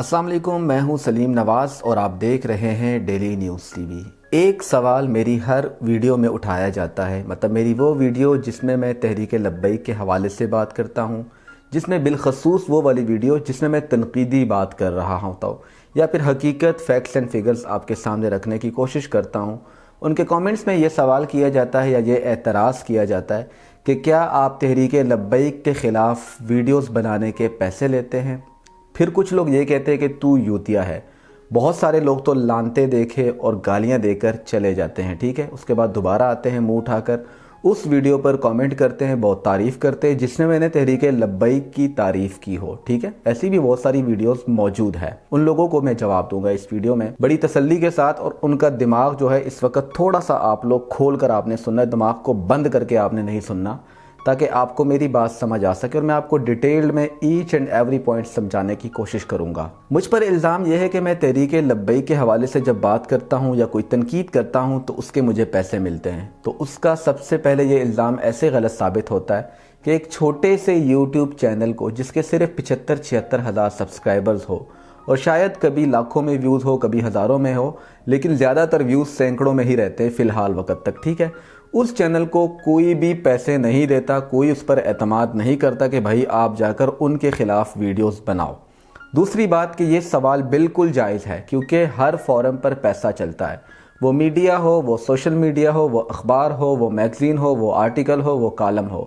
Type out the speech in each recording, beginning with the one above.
السلام علیکم، میں ہوں سلیم نواز اور آپ دیکھ رہے ہیں ڈیلی نیوز ٹی وی۔ ایک سوال میری ہر ویڈیو میں اٹھایا جاتا ہے، مطلب میری وہ ویڈیو جس میں میں تحریک لبیک کے حوالے سے بات کرتا ہوں، جس میں بالخصوص وہ والی ویڈیو جس میں میں تنقیدی بات کر رہا ہوتا ہوں یا پھر حقیقت، فیکٹس اینڈ فگرز آپ کے سامنے رکھنے کی کوشش کرتا ہوں، ان کے کامنٹس میں یہ سوال کیا جاتا ہے یا یہ اعتراض کیا جاتا ہے کہ کیا آپ تحریک لبیک کے خلاف ویڈیوز بنانے کے پیسے لیتے ہیں؟ پھر کچھ لوگ یہ کہتے ہیں کہ تو یوتیا ہے۔ بہت سارے لوگ تو لانتے دیکھے اور گالیاں دے کر چلے جاتے ہیں، ٹھیک ہے، اس کے بعد دوبارہ آتے ہیں منہ اٹھا کر اس ویڈیو پر کامنٹ کرتے ہیں، بہت تعریف کرتے ہیں جس میں نے تحریک لبیک کی تعریف کی ہو، ٹھیک ہے۔ ایسی بھی بہت ساری ویڈیوز موجود ہے، ان لوگوں کو میں جواب دوں گا اس ویڈیو میں بڑی تسلی کے ساتھ، اور ان کا دماغ جو ہے اس وقت تھوڑا سا آپ لوگ کھول کر آپ نے سننا ہے، دماغ کو بند کر کے آپ نے نہیں سننا، تاکہ آپ کو میری بات سمجھ آ سکے اور میں آپ کو ڈیٹیل میں ایچ اینڈ ایوری پوائنٹ سمجھانے کی کوشش کروں گا۔ مجھ پر الزام یہ ہے کہ میں تحریک لبیک کے حوالے سے جب بات کرتا ہوں یا کوئی تنقید کرتا ہوں تو اس کے مجھے پیسے ملتے ہیں، تو اس کا سب سے پہلے یہ الزام ایسے غلط ثابت ہوتا ہے کہ ایک چھوٹے سے یوٹیوب چینل کو جس کے صرف 75-76 ہزار سبسکرائبرز ہو اور شاید کبھی لاکھوں میں ویوز ہو، کبھی ہزاروں میں ہو، لیکن زیادہ تر ویوز سینکڑوں میں ہی رہتے ہیں فی الحال وقت تک، ٹھیک ہے، اس چینل کو کوئی بھی پیسے نہیں دیتا، کوئی اس پر اعتماد نہیں کرتا کہ بھائی آپ جا کر ان کے خلاف ویڈیوز بناؤ۔ دوسری بات کہ یہ سوال بالکل جائز ہے، کیونکہ ہر فورم پر پیسہ چلتا ہے، وہ میڈیا ہو، وہ سوشل میڈیا ہو، وہ اخبار ہو، وہ میگزین ہو، وہ آرٹیکل ہو، وہ کالم ہو،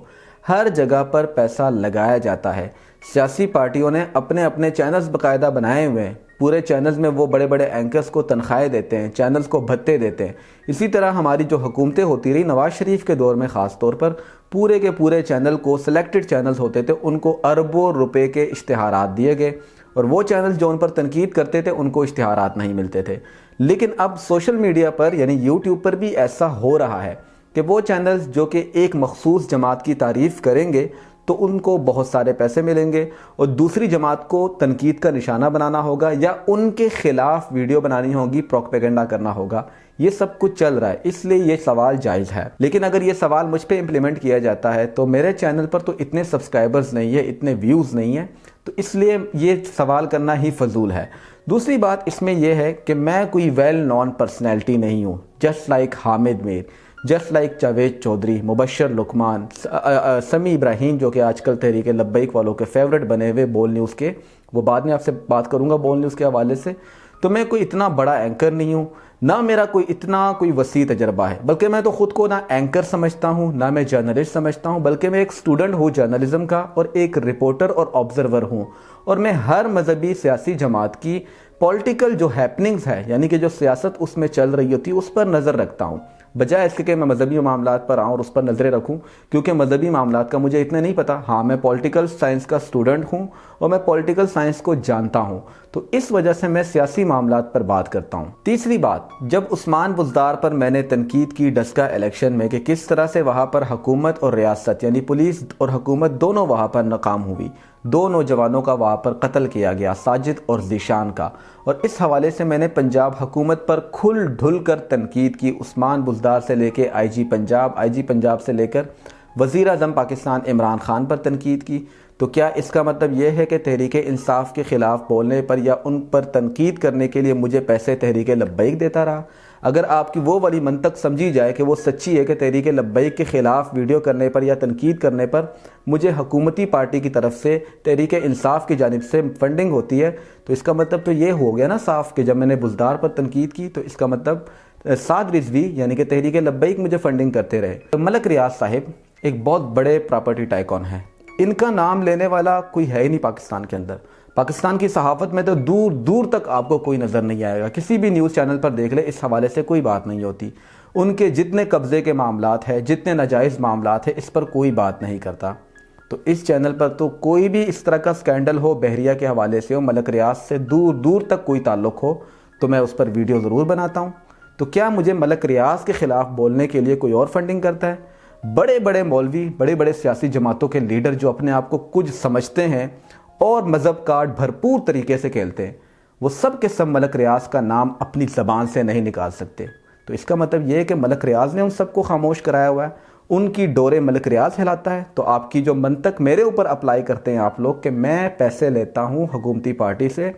ہر جگہ پر پیسہ لگایا جاتا ہے۔ سیاسی پارٹیوں نے اپنے اپنے چینلز باقاعدہ بنائے ہوئے ہیں، پورے چینلز میں وہ بڑے بڑے اینکرز کو تنخواہیں دیتے ہیں، چینلز کو بھتے دیتے ہیں۔ اسی طرح ہماری جو حکومتیں ہوتی رہی، نواز شریف کے دور میں خاص طور پر پورے کے پورے چینل کو، سلیکٹڈ چینلز ہوتے تھے، ان کو اربوں روپے کے اشتہارات دیے گئے، اور وہ چینلز جو ان پر تنقید کرتے تھے ان کو اشتہارات نہیں ملتے تھے۔ لیکن اب سوشل میڈیا پر یعنی یوٹیوب پر بھی ایسا ہو رہا ہے کہ وہ چینلز جو کہ ایک مخصوص جماعت کی تعریف کریں گے تو ان کو بہت سارے پیسے ملیں گے، اور دوسری جماعت کو تنقید کا نشانہ بنانا ہوگا یا ان کے خلاف ویڈیو بنانی ہوگی، پروپیگنڈا کرنا ہوگا۔ یہ سب کچھ چل رہا ہے، اس لیے یہ سوال جائز ہے۔ لیکن اگر یہ سوال مجھ پہ امپلیمنٹ کیا جاتا ہے تو میرے چینل پر تو اتنے سبسکرائبرز نہیں ہیں، اتنے ویوز نہیں ہیں، تو اس لیے یہ سوال کرنا ہی فضول ہے۔ دوسری بات اس میں یہ ہے کہ میں کوئی ویل نون پرسنالٹی نہیں ہوں، جسٹ لائک حامد میر، جسٹ لائک جاوید چودھری، مبشر لقمان، سمیع ابراہیم جو کہ آج کل تحریک لبیک والوں کے فیورٹ بنے ہوئے بول نیوز کے، وہ بعد میں آپ سے بات کروں گا بول نیوز کے حوالے سے۔ تو میں کوئی اتنا بڑا اینکر نہیں ہوں، نہ میرا کوئی وسیع تجربہ ہے، بلکہ میں تو خود کو نہ اینکر سمجھتا ہوں، نہ میں جرنلسٹ سمجھتا ہوں، بلکہ میں ایک سٹوڈنٹ ہوں جرنلزم کا اور ایک رپورٹر اور آبزرور ہوں، اور میں ہر مذہبی سیاسی جماعت کی پولیٹیکل جو ہیپننگز ہے، یعنی کہ جو سیاست اس میں چل رہی ہوتی ہے، اس پر نظر رکھتا ہوں، بجائے اس کے کہ میں مذہبی معاملات پر آؤں اور اس پر نظریں رکھوں، کیونکہ مذہبی معاملات کا مجھے اتنا نہیں پتا۔ ہاں، میں پولیٹیکل سائنس کا سٹوڈنٹ ہوں اور میں پولیٹیکل سائنس کو جانتا ہوں، تو اس وجہ سے میں سیاسی معاملات پر بات کرتا ہوں۔ تیسری بات، جب عثمان بزدار پر میں نے تنقید کی ڈسکا الیکشن میں کہ کس طرح سے وہاں پر حکومت اور ریاست یعنی پولیس اور حکومت دونوں وہاں پر ناکام ہوئی، دو نوجوانوں کا وہاں پر قتل کیا گیا، ساجد اور ذیشان کا، اور اس حوالے سے میں نے پنجاب حکومت پر کھل ڈھل کر تنقید کی، عثمان بزدار سے لے کے آئی جی پنجاب سے لے کر وزیر اعظم پاکستان عمران خان پر تنقید کی۔ تو کیا اس کا مطلب یہ ہے کہ تحریک انصاف کے خلاف بولنے پر یا ان پر تنقید کرنے کے لیے مجھے پیسے تحریک لبیک دیتا رہا؟ اگر آپ کی وہ والی منطق سمجھی جائے کہ وہ سچی ہے کہ تحریک لبیک کے خلاف ویڈیو کرنے پر یا تنقید کرنے پر مجھے حکومتی پارٹی کی طرف سے تحریک انصاف کی جانب سے فنڈنگ ہوتی ہے، تو اس کا مطلب تو یہ ہو گیا نا صاف کہ جب میں نے بزدار پر تنقید کی تو اس کا مطلب سعد رضوی یعنی کہ تحریک لبیک مجھے فنڈنگ کرتے رہے۔ ملک ریاض صاحب ایک بہت بڑے پراپرٹی ٹائکون ہیں، ان کا نام لینے والا کوئی ہے ہی نہیں پاکستان کے اندر۔ پاکستان کی صحافت میں تو دور دور تک آپ کو کوئی نظر نہیں آئے گا، کسی بھی نیوز چینل پر دیکھ لے اس حوالے سے کوئی بات نہیں ہوتی۔ ان کے جتنے قبضے کے معاملات ہیں، جتنے ناجائز معاملات ہیں، اس پر کوئی بات نہیں کرتا۔ تو اس چینل پر تو کوئی بھی اس طرح کا سکینڈل ہو، بحریہ کے حوالے سے ہو، ملک ریاض سے دور دور تک کوئی تعلق ہو، تو میں اس پر ویڈیو ضرور بناتا ہوں۔ تو کیا مجھے ملک ریاض کے خلاف بولنے کے لیے کوئی اور فنڈنگ کرتا ہے؟ بڑے بڑے مولوی، بڑے بڑے سیاسی جماعتوں کے لیڈر جو اپنے آپ کو کچھ سمجھتے ہیں اور مذہب کارڈ بھرپور طریقے سے کھیلتے ہیں، وہ سب کے سب ملک ریاض کا نام اپنی زبان سے نہیں نکال سکتے۔ تو اس کا مطلب یہ ہے کہ ملک ریاض نے ان سب کو خاموش کرایا ہوا ہے، ان کی ڈورے ملک ریاض ہلاتا ہے۔ تو آپ کی جو منطق میرے اوپر اپلائی کرتے ہیں آپ لوگ کہ میں پیسے لیتا ہوں حکومتی پارٹی سے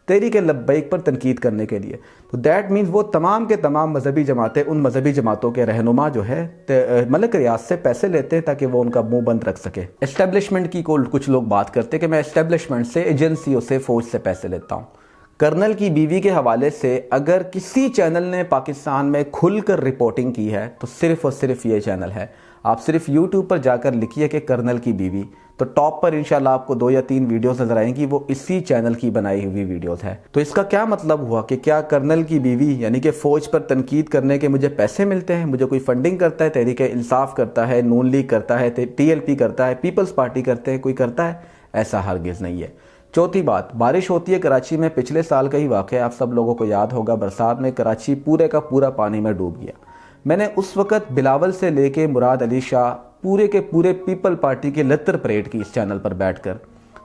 تحریک لبیک پر تنقید کرنے کے لیے. تو دیٹ مینز وہ تمام کے تمام مذہبی جماعتیں ان مذہبی جماعتوں کے رہنما جو ہے ملک ریاض سے پیسے لیتے ہیں تاکہ وہ ان کا منہ بند رکھ سکے. اسٹیبلشمنٹ کی کچھ لوگ بات کرتے کہ میں اسٹیبلشمنٹ سے، ایجنسیوں سے، فوج سے پیسے لیتا ہوں. کرنل کی بیوی کے حوالے سے اگر کسی چینل نے پاکستان میں کھل کر رپورٹنگ کی ہے تو صرف اور صرف یہ چینل ہے. آپ صرف یوٹیوب پر جا کر لکھیے کہ کرنل کی بیوی، تو ٹاپ پر انشاءاللہ آپ کو 2 یا 3 ویڈیوز نظر آئیں گی، وہ اسی چینل کی بنائی ہوئی ویڈیوز ہے. تو اس کا کیا مطلب ہوا کہ کیا کرنل کی بیوی یعنی کہ فوج پر تنقید کرنے کے مجھے پیسے ملتے ہیں؟ مجھے کوئی فنڈنگ کرتا ہے؟ تحریک انصاف کرتا ہے، نون لیگ کرتا ہے، TLP کرتا ہے، پیپلز پارٹی کرتے ہیں، کوئی کرتا ہے؟ ایسا ہرگز نہیں ہے. چوتھی بات، بارش ہوتی ہے کراچی میں، پچھلے سال کا ہی واقعہ آپ سب لوگوں کو یاد ہوگا، برسات میں کراچی پورے کا پورا پانی میں ڈوب گیا. میں نے اس وقت بلاول سے لے کے مراد علی شاہ پورے کے پورے پیپل پارٹی کے لتر پریڈ کی اس چینل پر بیٹھ کر.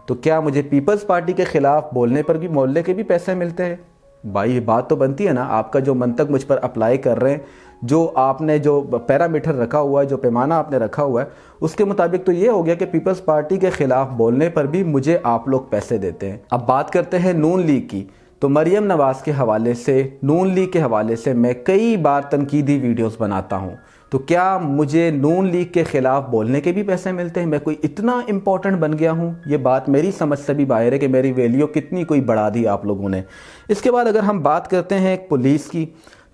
تو کیا مجھے پیپلز پارٹی کے خلاف بولنے پر بھی محلے کے بھی پیسے ملتے ہیں؟ بھائی یہ بات تو بنتی ہے نا. آپ کا جو منطق مجھ پر اپلائی کر رہے ہیں، جو آپ نے جو پیرامیٹر رکھا ہوا ہے، جو پیمانہ آپ نے رکھا ہوا ہے، اس کے مطابق تو یہ ہو گیا کہ پیپلز پارٹی کے خلاف بولنے پر بھی مجھے آپ لوگ پیسے دیتے ہیں. اب بات کرتے ہیں نون لیگ کی. تو مریم نواز کے حوالے سے، نون لیگ کے حوالے سے میں کئی بار تنقیدی ویڈیوز بناتا ہوں. تو کیا مجھے نون لیگ کے خلاف بولنے کے بھی پیسے ملتے ہیں؟ میں کوئی اتنا امپورٹنٹ بن گیا ہوں؟ یہ بات میری سمجھ سے بھی باہر ہے کہ میری ویلیو کتنی کوئی بڑھا دی آپ لوگوں نے. اس کے بعد اگر ہم بات کرتے ہیں پولیس کی،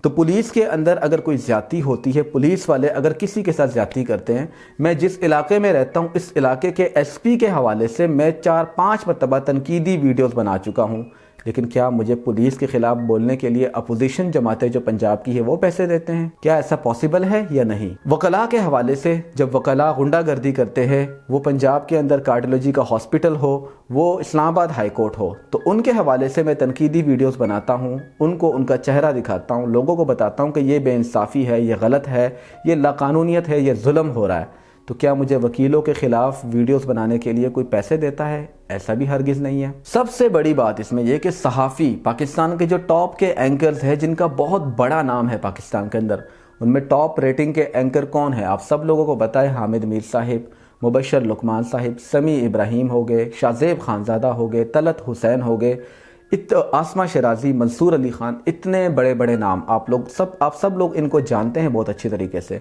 تو پولیس کے اندر اگر کوئی زیادتی ہوتی ہے، پولیس والے اگر کسی کے ساتھ زیادتی کرتے ہیں، میں جس علاقے میں رہتا ہوں اس علاقے کے SP کے حوالے سے میں 4-5 مرتبہ تنقیدی ویڈیوز بنا چکا ہوں. لیکن کیا مجھے پولیس کے خلاف بولنے کے لیے اپوزیشن جماعتیں جو پنجاب کی ہے وہ پیسے دیتے ہیں؟ کیا ایسا پاسبل ہے یا نہیں؟ وکلاء کے حوالے سے جب وکلاء غنڈہ گردی کرتے ہیں، وہ پنجاب کے اندر کارڈیولوجی کا ہاسپٹل ہو، وہ اسلام آباد ہائی کورٹ ہو، تو ان کے حوالے سے میں تنقیدی ویڈیوز بناتا ہوں، ان کو ان کا چہرہ دکھاتا ہوں، لوگوں کو بتاتا ہوں کہ یہ بے انصافی ہے، یہ غلط ہے، یہ لاقانونیت ہے، یہ ظلم ہو رہا ہے. تو کیا مجھے وکیلوں کے خلاف ویڈیوز بنانے کے لیے کوئی پیسے دیتا ہے؟ ایسا بھی ہرگز نہیں ہے. سب سے بڑی بات اس میں یہ کہ صحافی پاکستان کے جو ٹاپ کے اینکرز ہیں، جن کا بہت بڑا نام ہے پاکستان کے اندر، ان میں ٹاپ ریٹنگ کے اینکر کون ہیں آپ سب لوگوں کو پتہ ہے. حامد میر صاحب، مبشر لقمان صاحب، سمیع ابراہیم ہو گئے، شاہزیب خانزادہ ہو گئے، طلعت حسین ہو گئے، آسمہ شرازی، منصور علی خان، اتنے بڑے بڑے نام آپ سب لوگ ان کو جانتے ہیں بہت اچھی طریقے سے.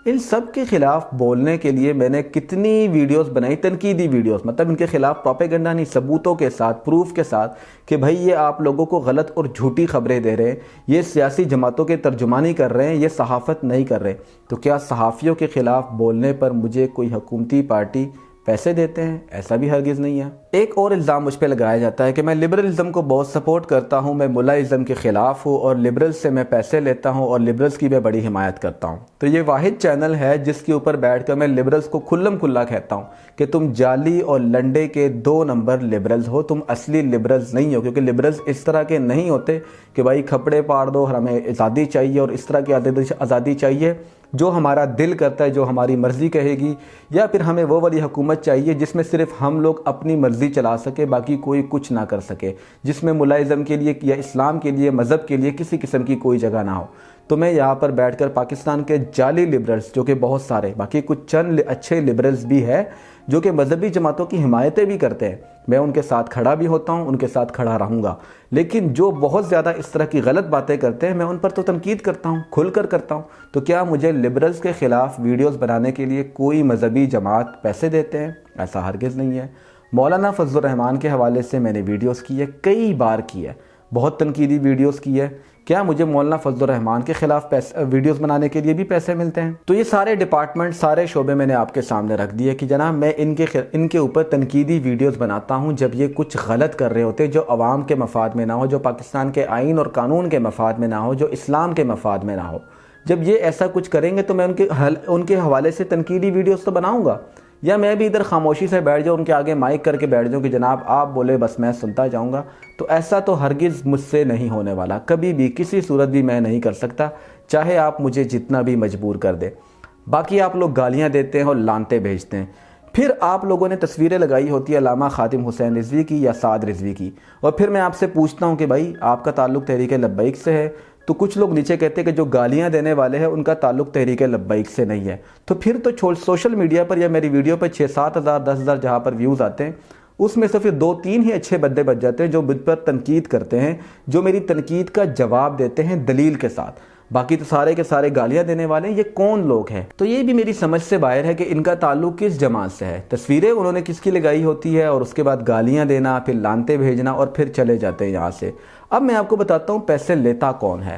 ان سب کے خلاف بولنے کے لیے میں نے کتنی ویڈیوز بنائی، تنقیدی ویڈیوز، مطلب ان کے خلاف پروپیگنڈا نہیں، ثبوتوں کے ساتھ، پروف کے ساتھ کہ بھائی یہ آپ لوگوں کو غلط اور جھوٹی خبریں دے رہے ہیں، یہ سیاسی جماعتوں کے ترجمانی کر رہے ہیں، یہ صحافت نہیں کر رہے. تو کیا صحافیوں کے خلاف بولنے پر مجھے کوئی حکومتی پارٹی پیسے دیتے ہیں؟ ایسا بھی ہرگز نہیں ہے. ایک اور الزام مجھ پہ لگایا جاتا ہے کہ میں لبرلزم کو بہت سپورٹ کرتا ہوں، میں ملائزم کے خلاف ہوں اور لبرلز سے میں پیسے لیتا ہوں اور لبرلز کی میں بڑی حمایت کرتا ہوں. تو یہ واحد چینل ہے جس کے اوپر بیٹھ کر میں لبرلز کو کھلم کھلا کہتا ہوں کہ تم جعلی اور لنڈے کے 2 نمبر لبرلز ہو، تم اصلی لبرلز نہیں ہو. کیونکہ لبرلز اس طرح کے نہیں ہوتے کہ بھائی کھپڑے پاڑ دو، ہمیں آزادی چاہیے اور اس طرح کی آزادی چاہیے جو ہمارا دل کرتا ہے، جو ہماری مرضی کہے گی، یا پھر ہمیں وہ والی حکومت چاہیے جس میں صرف ہم لوگ اپنی مرضی چلا سکے، باقی کوئی کچھ نہ کر سکے، جس میں ملائزم کے لیے یا اسلام کے لیے، مذہب کے لیے کسی قسم کی کوئی جگہ نہ ہو. تو میں یہاں پر بیٹھ کر پاکستان کے جعلی لبرلز، جو کہ بہت سارے، باقی کچھ چند اچھے لبرلز بھی ہے جو کہ مذہبی جماعتوں کی حمایتیں بھی کرتے ہیں، میں ان کے ساتھ کھڑا بھی ہوتا ہوں، ان کے ساتھ کھڑا رہوں گا. لیکن جو بہت زیادہ اس طرح کی غلط باتیں کرتے ہیں، میں ان پر تو تنقید کرتا ہوں، کھل کر کرتا ہوں. تو کیا مجھے لبرلز کے خلاف ویڈیوز بنانے کے لیے کوئی مذہبی جماعت پیسے دیتے ہیں؟ ایسا ہرگز نہیں ہے. مولانا فضل الرحمان کے حوالے سے میں نے ویڈیوز کی ہے، کئی بار کی ہے، بہت تنقیدی ویڈیوز کی ہے. کیا مجھے مولانا فضل الرحمان کے خلاف ویڈیوز بنانے کے لیے بھی پیسے ملتے ہیں؟ تو یہ سارے ڈپارٹمنٹ، سارے شعبے میں نے آپ کے سامنے رکھ دیے کہ جناب میں ان کے اوپر تنقیدی ویڈیوز بناتا ہوں جب یہ کچھ غلط کر رہے ہوتے، جو عوام کے مفاد میں نہ ہو، جو پاکستان کے آئین اور قانون کے مفاد میں نہ ہو، جو اسلام کے مفاد میں نہ ہو. جب یہ ایسا کچھ کریں گے تو میں ان کے حوالے سے تنقیدی ویڈیوز تو بناؤں گا، یا میں بھی ادھر خاموشی سے بیٹھ جاؤں، ان کے آگے مائک کر کے بیٹھ جاؤں کہ جناب آپ بولے بس میں سنتا جاؤں گا. تو ایسا تو ہرگز مجھ سے نہیں ہونے والا، کبھی بھی کسی صورت بھی میں نہیں کر سکتا، چاہے آپ مجھے جتنا بھی مجبور کر دیں. باقی آپ لوگ گالیاں دیتے ہیں اور لانتے بھیجتے ہیں. پھر آپ لوگوں نے تصویریں لگائی ہوتی ہے علامہ خادم حسین رضوی کی یا سعد رضوی کی، اور پھر میں آپ سے پوچھتا ہوں کہ بھائی آپ کا تعلق تحریک لبیک سے ہے، تو کچھ لوگ نیچے کہتے ہیں کہ جو گالیاں دینے والے ہیں ان کا تعلق تحریک لبیک سے نہیں ہے. تو پھر تو سوشل میڈیا پر یا میری ویڈیو پر 6-7 ہزار 10 ہزار جہاں پر ویوز آتے ہیں، اس میں سے پھر 2-3 ہی اچھے بندے بچ جاتے ہیں جو مجھ پر تنقید کرتے ہیں، جو میری تنقید کا جواب دیتے ہیں دلیل کے ساتھ۔ باقی تو سارے کے سارے گالیاں دینے والے ہیں۔ یہ کون لوگ ہیں؟ تو یہ بھی میری سمجھ سے باہر ہے کہ ان کا تعلق کس جماعت سے ہے۔ تصویریں انہوں نے کس کی لگائی ہوتی ہے اور اس کے بعد گالیاں دینا، پھر لانتے بھیجنا اور پھر چلے جاتے ہیں یہاں سے۔ اب میں آپ کو بتاتا ہوں پیسے لیتا کون ہے۔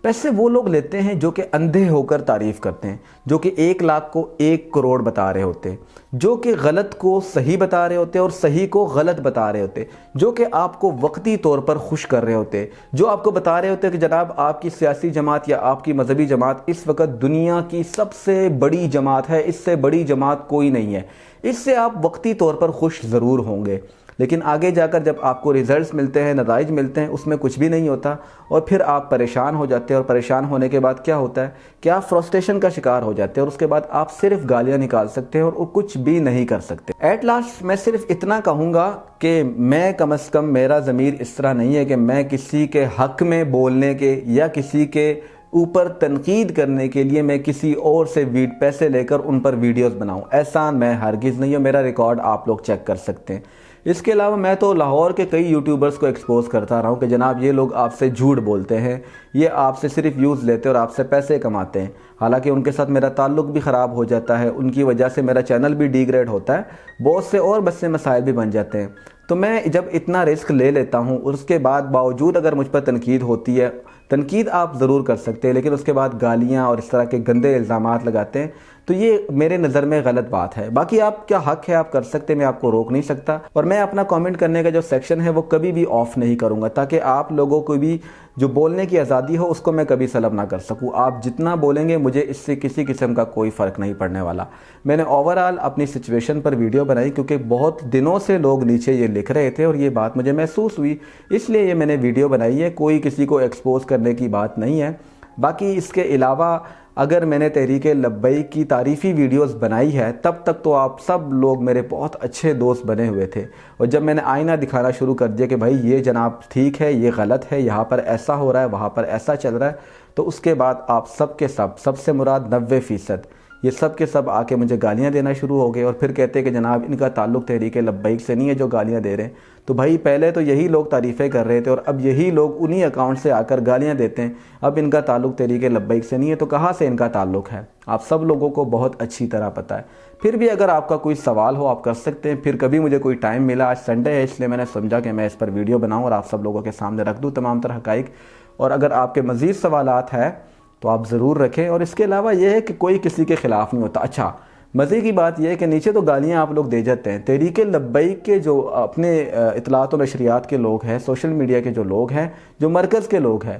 پیسے وہ لوگ لیتے ہیں جو کہ اندھے ہو کر تعریف کرتے ہیں، جو کہ 1 لاکھ کو 1 کروڑ بتا رہے ہوتے ہیں، جو کہ غلط کو صحیح بتا رہے ہوتے ہیں اور صحیح کو غلط بتا رہے ہوتے ہیں، جو کہ آپ کو وقتی طور پر خوش کر رہے ہوتے ہیں، جو آپ کو بتا رہے ہوتے ہیں کہ جناب آپ کی سیاسی جماعت یا آپ کی مذہبی جماعت اس وقت دنیا کی سب سے بڑی جماعت ہے، اس سے بڑی جماعت کوئی نہیں ہے، اس سے آپ وقتی طور پر خوش ضرور ہوں گے، لیکن آگے جا کر جب آپ کو ریزلٹس ملتے ہیں، نتائج ملتے ہیں، اس میں کچھ بھی نہیں ہوتا اور پھر آپ پریشان ہو جاتے ہیں، اور پریشان ہونے کے بعد کیا ہوتا ہے کہ آپ فرسٹریشن کا شکار ہو جاتے ہیں اور اس کے بعد آپ صرف گالیاں نکال سکتے ہیں اور کچھ بھی نہیں کر سکتے۔ ایٹ لاسٹ میں صرف اتنا کہوں گا کہ میں کم از کم میرا ضمیر اس طرح نہیں ہے کہ میں کسی کے حق میں بولنے کے یا کسی کے اوپر تنقید کرنے کے لیے میں کسی اور سے پیسے لے کر ان پر ویڈیوز بناؤں۔ ایسا میں ہرگز نہیں ہوں، میرا ریکارڈ آپ لوگ چیک کر سکتے ہیں۔ اس کے علاوہ میں تو لاہور کے کئی یوٹیوبرز کو ایکسپوز کرتا رہا ہوں کہ جناب یہ لوگ آپ سے جھوٹ بولتے ہیں، یہ آپ سے صرف ویوز لیتے اور آپ سے پیسے کماتے ہیں، حالانکہ ان کے ساتھ میرا تعلق بھی خراب ہو جاتا ہے، ان کی وجہ سے میرا چینل بھی ڈی گریڈ ہوتا ہے، بہت سے اور مسئلے مسائل بھی بن جاتے ہیں۔ تو میں جب اتنا رسک لے لیتا ہوں اور اس کے بعد باوجود اگر مجھ پر تنقید ہوتی ہے، تنقید آپ ضرور کر سکتے ہیں لیکن اس کے بعد گالیاں اور اس طرح کے گندے الزامات لگاتے ہیں، تو یہ میرے نظر میں غلط بات ہے۔ باقی آپ کیا حق ہے، آپ کر سکتے ہیں، میں آپ کو روک نہیں سکتا، اور میں اپنا کامنٹ کرنے کا جو سیکشن ہے وہ کبھی بھی آف نہیں کروں گا تاکہ آپ لوگوں کو بھی جو بولنے کی آزادی ہو اس کو میں کبھی سلب نہ کر سکوں۔ آپ جتنا بولیں گے مجھے اس سے کسی قسم کا کوئی فرق نہیں پڑنے والا۔ میں نے اوورآل اپنی سچویشن پر ویڈیو بنائی کیونکہ بہت دنوں سے لوگ نیچے یہ لکھ رہے تھے اور یہ بات مجھے محسوس ہوئی، اس لیے یہ میں نے ویڈیو بنائی ہے، کوئی کسی کو ایکسپوز کرنے کی بات نہیں ہے۔ باقی اس کے علاوہ اگر میں نے تحریک لبیک کی تعریفی ویڈیوز بنائی ہے تب تک تو آپ سب لوگ میرے بہت اچھے دوست بنے ہوئے تھے، اور جب میں نے آئینہ دکھانا شروع کر دیا کہ بھائی یہ جناب ٹھیک ہے، یہ غلط ہے، یہاں پر ایسا ہو رہا ہے، وہاں پر ایسا چل رہا ہے، تو اس کے بعد آپ سب کے سب سے مراد 90% یہ سب کے سب آ کے مجھے گالیاں دینا شروع ہو گئے اور پھر کہتے کہ جناب ان کا تعلق تحریک لبیک سے نہیں ہے جو گالیاں دے رہے ہیں۔ تو بھائی پہلے تو یہی لوگ تعریفیں کر رہے تھے اور اب یہی لوگ انہی اکاؤنٹ سے آ کر گالیاں دیتے ہیں، اب ان کا تعلق تحریک لبیک سے نہیں ہے تو کہاں سے ان کا تعلق ہے؟ آپ سب لوگوں کو بہت اچھی طرح پتہ ہے۔ پھر بھی اگر آپ کا کوئی سوال ہو آپ کر سکتے ہیں، پھر کبھی مجھے کوئی ٹائم ملا، آج سنڈے ہے اس لیے میں نے سمجھا کہ میں اس پر ویڈیو بناؤں اور آپ سب لوگوں کے سامنے رکھ دوں تمام تر حقائق، اور اگر آپ کے مزید سوالات ہیں تو آپ ضرور رکھیں۔ اور اس کے علاوہ یہ ہے کہ کوئی کسی کے خلاف نہیں ہوتا۔ اچھا مزے کی بات یہ ہے کہ نیچے تو گالیاں آپ لوگ دے جاتے ہیں، تحریک لبیک کے جو اپنے اطلاعات و نشریات کے لوگ ہیں، سوشل میڈیا کے جو لوگ ہیں، جو مرکز کے لوگ ہیں،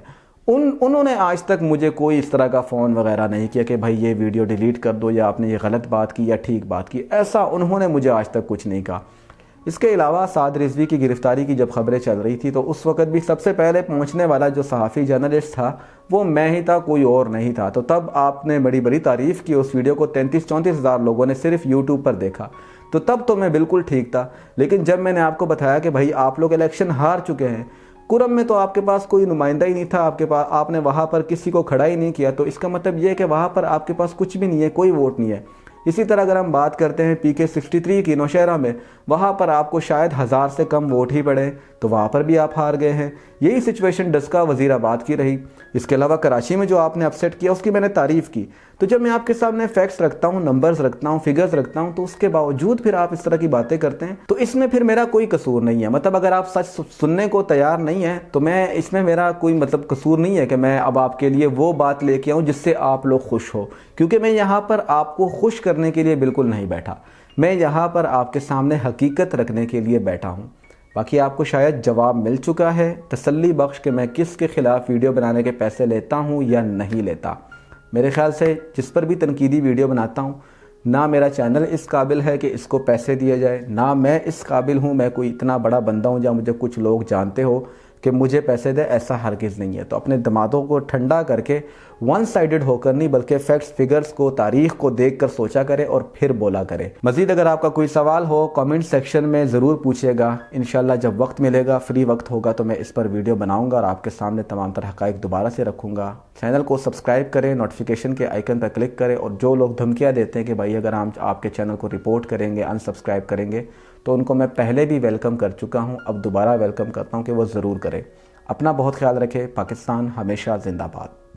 انہوں نے آج تک مجھے کوئی اس طرح کا فون وغیرہ نہیں کیا کہ بھائی یہ ویڈیو ڈیلیٹ کر دو یا آپ نے یہ غلط بات کی یا ٹھیک بات کی، ایسا انہوں نے مجھے آج تک کچھ نہیں کہا۔ اس کے علاوہ سعد رضوی کی گرفتاری کی جب خبریں چل رہی تھی تو اس وقت بھی سب سے پہلے پہنچنے والا جو صحافی جرنلسٹ تھا وہ میں ہی تھا، کوئی اور نہیں تھا، تو تب آپ نے بڑی بڑی تعریف کی، اس ویڈیو کو 33-34 ہزار لوگوں نے صرف یوٹیوب پر دیکھا، تو تب تو میں بالکل ٹھیک تھا۔ لیکن جب میں نے آپ کو بتایا کہ بھائی آپ لوگ الیکشن ہار چکے ہیں، کرم میں تو آپ کے پاس کوئی نمائندہ ہی نہیں تھا، آپ نے وہاں پر کسی کو کھڑا ہی نہیں کیا، تو اس کا مطلب یہ ہے کہ وہاں پر آپ کے پاس کچھ بھی نہیں ہے، کوئی ووٹ نہیں ہے۔ اسی طرح اگر ہم بات کرتے ہیں PK 63 کی نوشہرہ میں، وہاں پر آپ کو شاید 1000 سے کم ووٹ ہی پڑے، تو وہاں پر بھی آپ ہار گئے ہیں۔ یہی سچویشن ڈسکا وزیر آباد کی رہی۔ اس کے علاوہ کراچی میں جو آپ نے اپسیٹ کیا اس کی میں نے تعریف کی۔ تو جب میں آپ کے سامنے فیکٹس رکھتا ہوں، نمبرز رکھتا ہوں، فگرز رکھتا ہوں، تو اس کے باوجود پھر آپ اس طرح کی باتیں کرتے ہیں تو اس میں پھر میرا کوئی قصور نہیں ہے۔ مطلب اگر آپ سچ سننے کو تیار نہیں ہیں تو میں اس میں میرا کوئی مطلب قصور نہیں ہے کہ میں اب آپ کے لیے وہ بات لے کے آؤں جس سے آپ لوگ خوش ہو، کیونکہ میں یہاں پر آپ کو خوش کرنے کے لیے بالکل نہیں بیٹھا، میں یہاں پر آپ کے سامنے حقیقت رکھنے کے لیے بیٹھا ہوں۔ باقی آپ کو شاید جواب مل چکا ہے تسلی بخش کہ میں کس کے خلاف ویڈیو بنانے کے پیسے لیتا ہوں یا نہیں لیتا۔ میرے خیال سے جس پر بھی تنقیدی ویڈیو بناتا ہوں، نہ میرا چینل اس قابل ہے کہ اس کو پیسے دیے جائے، نہ میں اس قابل ہوں، میں کوئی اتنا بڑا بندہ ہوں جہاں مجھے کچھ لوگ جانتے ہو کہ مجھے پیسے دے، ایسا ہرگز نہیں ہے۔ تو اپنے دماغوں کو ٹھنڈا کر کے ون سائیڈڈ ہو کر نہیں بلکہ فیکٹس فگرز کو، تاریخ کو دیکھ کر سوچا کرے اور پھر بولا کرے۔ مزید اگر آپ کا کوئی سوال ہو کامنٹ سیکشن میں ضرور پوچھیے گا، انشاءاللہ جب وقت ملے گا، فری وقت ہوگا تو میں اس پر ویڈیو بناؤں گا اور آپ کے سامنے تمام تر حقائق دوبارہ سے رکھوں گا۔ چینل کو سبسکرائب کریں، نوٹیفیکیشن کے آئیکن پر کلک کریں، اور جو لوگ دھمکیاں دیتے ہیں کہ بھائی اگر ہم آپ کے چینل کو رپورٹ کریں گے، ان سبسکرائب کریں گے، تو ان کو میں پہلے بھی ویلکم کر چکا ہوں، اب دوبارہ ویلکم کرتا ہوں کہ وہ ضرور کریں۔ اپنا بہت خیال رکھے۔ پاکستان ہمیشہ زندہ باد۔